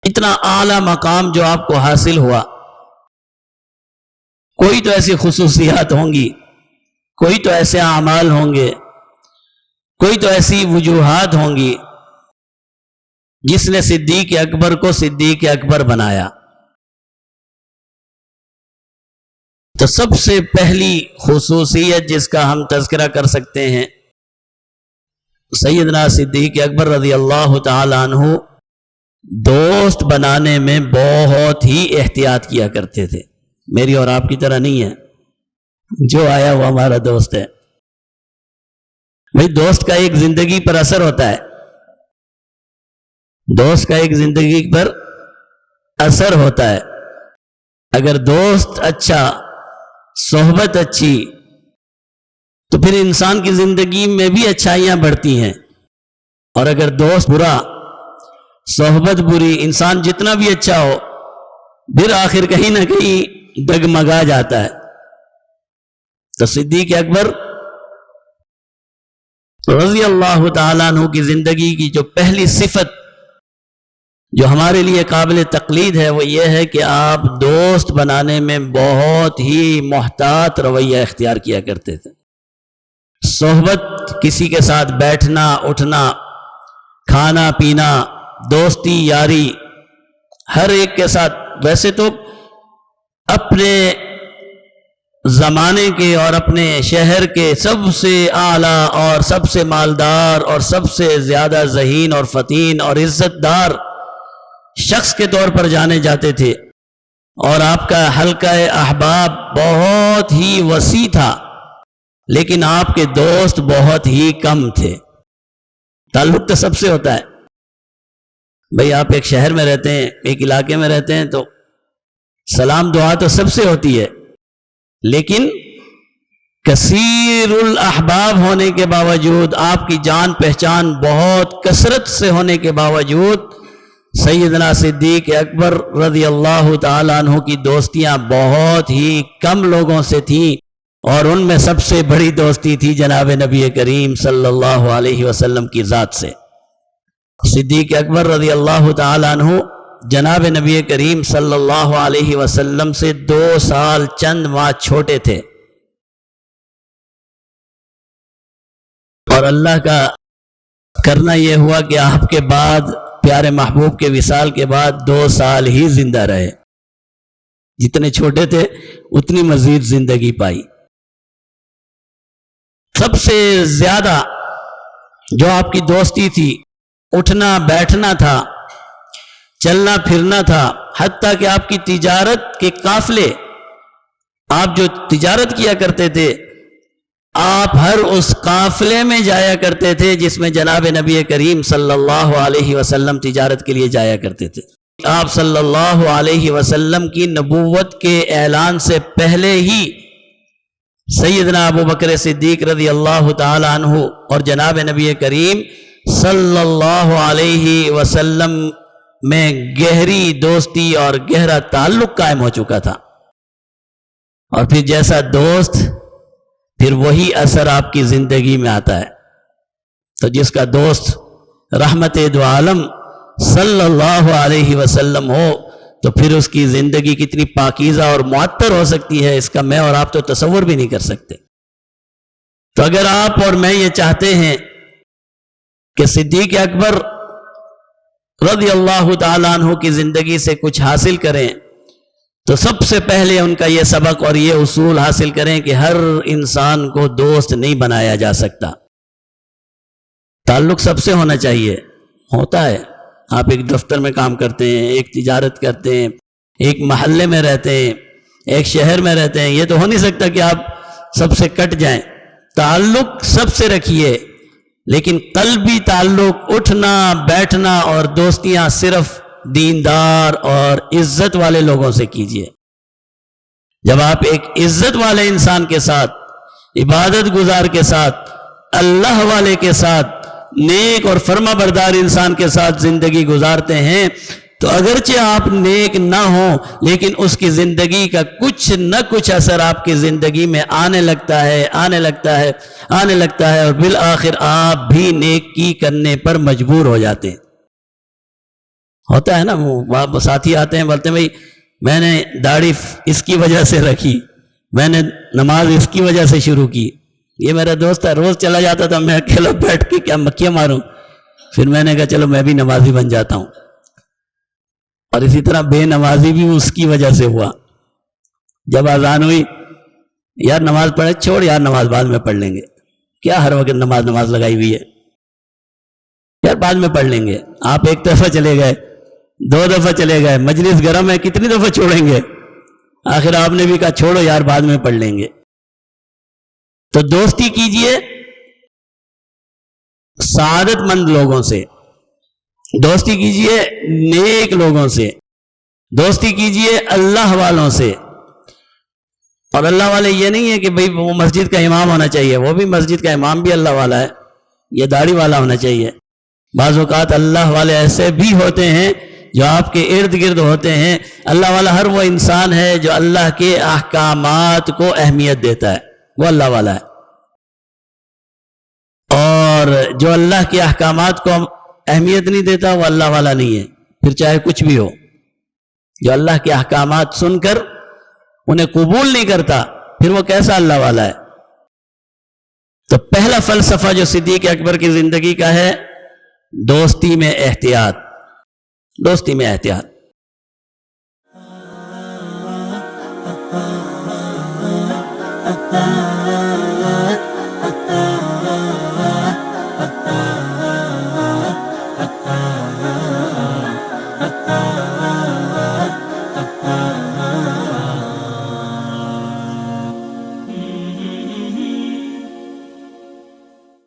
اتنا اعلیٰ مقام جو آپ کو حاصل ہوا، کوئی تو ایسی خصوصیات ہوں گی، کوئی تو ایسے اعمال ہوں گے، کوئی تو ایسی وجوہات ہوں گی جس نے صدیق اکبر کو صدیق اکبر بنایا۔ تو سب سے پہلی خصوصیت جس کا ہم تذکرہ کر سکتے ہیں، سیدنا صدیق اکبر رضی اللہ تعالی عنہ دوست بنانے میں بہت ہی احتیاط کیا کرتے تھے۔ میری اور آپ کی طرح نہیں ہے جو آیا وہ ہمارا دوست ہے۔ بھئی دوست کا ایک زندگی پر اثر ہوتا ہے، دوست کا ایک زندگی پر اثر ہوتا ہے۔ اگر دوست اچھا، صحبت اچھی، تو پھر انسان کی زندگی میں بھی اچھائیاں بڑھتی ہیں، اور اگر دوست برا، صحبت بری، انسان جتنا بھی اچھا ہو پھر آخر کہیں نہ کہیں ڈگمگا جاتا ہے۔ تو صدیق اکبر رضی اللہ تعالیٰ عنہ کی زندگی کی جو پہلی صفت جو ہمارے لیے قابل تقلید ہے وہ یہ ہے کہ آپ دوست بنانے میں بہت ہی محتاط رویہ اختیار کیا کرتے تھے۔ صحبت، کسی کے ساتھ بیٹھنا اٹھنا، کھانا پینا، دوستی یاری، ہر ایک کے ساتھ، ویسے تو اپنے زمانے کے اور اپنے شہر کے سب سے اعلیٰ اور سب سے مالدار اور سب سے زیادہ ذہین اور فتین اور عزت دار شخص کے طور پر جانے جاتے تھے، اور آپ کا حلقہ احباب بہت ہی وسیع تھا، لیکن آپ کے دوست بہت ہی کم تھے۔ تعلق تو سب سے ہوتا ہے، بھئی آپ ایک شہر میں رہتے ہیں، ایک علاقے میں رہتے ہیں، تو سلام دعا تو سب سے ہوتی ہے، لیکن کثیر الاحباب ہونے کے باوجود، آپ کی جان پہچان بہت کثرت سے ہونے کے باوجود، سیدنا صدیق اکبر رضی اللہ تعالیٰ عنہ کی دوستیاں بہت ہی کم لوگوں سے تھیں، اور ان میں سب سے بڑی دوستی تھی جناب نبی کریم صلی اللہ علیہ وسلم کی ذات سے۔ صدیق اکبر رضی اللہ تعالیٰ عنہ جناب نبی کریم صلی اللہ علیہ وسلم سے 2 سال چند ماہ چھوٹے تھے، اور اللہ کا کرنا یہ ہوا کہ آپ کے بعد، پیارے محبوب کے وصال کے بعد 2 سال ہی زندہ رہے۔ جتنے چھوٹے تھے اتنی مزید زندگی پائی۔ سب سے زیادہ جو آپ کی دوستی تھی، اٹھنا بیٹھنا تھا، چلنا پھرنا تھا، حتیٰ کہ آپ کی تجارت کے قافلے، آپ جو تجارت کیا کرتے تھے، آپ ہر اس قافلے میں جایا کرتے تھے جس میں جناب نبی کریم صلی اللہ علیہ وسلم تجارت کے لیے جایا کرتے تھے۔ آپ صلی اللہ علیہ وسلم کی نبوت کے اعلان سے پہلے ہی سیدنا ابو بکر صدیق رضی اللہ تعالی عنہ اور جناب نبی کریم صلی اللہ علیہ وسلم میں گہری دوستی اور گہرا تعلق قائم ہو چکا تھا، اور پھر جیسا دوست پھر وہی اثر آپ کی زندگی میں آتا ہے۔ تو جس کا دوست رحمت دو عالم صلی اللہ علیہ وسلم ہو تو پھر اس کی زندگی کتنی پاکیزہ اور معطر ہو سکتی ہے، اس کا میں اور آپ تو تصور بھی نہیں کر سکتے۔ تو اگر آپ اور میں یہ چاہتے ہیں کہ صدیق اکبر رضی اللہ تعالیٰ عنہ کی زندگی سے کچھ حاصل کریں تو سب سے پہلے ان کا یہ سبق اور یہ اصول حاصل کریں کہ ہر انسان کو دوست نہیں بنایا جا سکتا۔ تعلق سب سے ہونا چاہیے، ہوتا ہے۔ آپ ایک دفتر میں کام کرتے ہیں، ایک تجارت کرتے ہیں، ایک محلے میں رہتے ہیں، ایک شہر میں رہتے ہیں، یہ تو ہو نہیں سکتا کہ آپ سب سے کٹ جائیں۔ تعلق سب سے رکھیے، لیکن قلبی تعلق، اٹھنا بیٹھنا اور دوستیاں صرف دیندار اور عزت والے لوگوں سے کیجیے۔ جب آپ ایک عزت والے انسان کے ساتھ، عبادت گزار کے ساتھ، اللہ والے کے ساتھ، نیک اور فرما بردار انسان کے ساتھ زندگی گزارتے ہیں تو اگرچہ آپ نیک نہ ہوں لیکن اس کی زندگی کا کچھ نہ کچھ اثر آپ کی زندگی میں آنے لگتا ہے اور بالآخر آپ بھی نیکی کرنے پر مجبور ہو جاتے ہیں۔ ہوتا ہے نا، وہ ساتھی آتے ہیں بولتے ہیں بھائی میں نے داڑھی اس کی وجہ سے رکھی، میں نے نماز اس کی وجہ سے شروع کی. یہ میرا دوست ہے، روز چلا جاتا تھا، میں اکیلا بیٹھ کے کیا مکیاں ماروں. پھر میں نے کہا چلو میں بھی نمازی بن جاتا ہوں. اور اسی طرح بے نمازی بھی اس کی وجہ سے ہوا. جب اذان ہوئی، یار نماز پڑھے، چھوڑ یار نماز بعد میں پڑھ لیں گے، کیا ہر وقت نماز لگائی ہوئی ہے، یار بعد میں پڑھ لیں گے. آپ ایک دفعہ چلے گئے، 2 دفعہ چلے گئے، مجلس گرم ہے، کتنی دفعہ چھوڑیں گے. آخر آپ نے بھی کہا چھوڑو یار بعد میں پڑھ لیں گے. تو دوستی کیجئے سعادت مند لوگوں سے، دوستی کیجئے نیک لوگوں سے، دوستی کیجئے اللہ والوں سے. اور اللہ والے یہ نہیں ہے کہ بھئی وہ مسجد کا امام ہونا چاہیے، وہ بھی مسجد کا امام بھی اللہ والا ہے، یہ داڑھی والا ہونا چاہیے. بعض اوقات اللہ والے ایسے بھی ہوتے ہیں جو آپ کے ارد گرد ہوتے ہیں. اللہ والا ہر وہ انسان ہے جو اللہ کے احکامات کو اہمیت دیتا ہے، وہ اللہ والا ہے. اور جو اللہ کے احکامات کو اہمیت نہیں دیتا وہ اللہ والا نہیں ہے، پھر چاہے کچھ بھی ہو. جو اللہ کے احکامات سن کر انہیں قبول نہیں کرتا، پھر وہ کیسا اللہ والا ہے. تو پہلا فلسفہ جو صدیق اکبر کی زندگی کا ہے، دوستی میں احتیاط، دوستی میں احتیاط.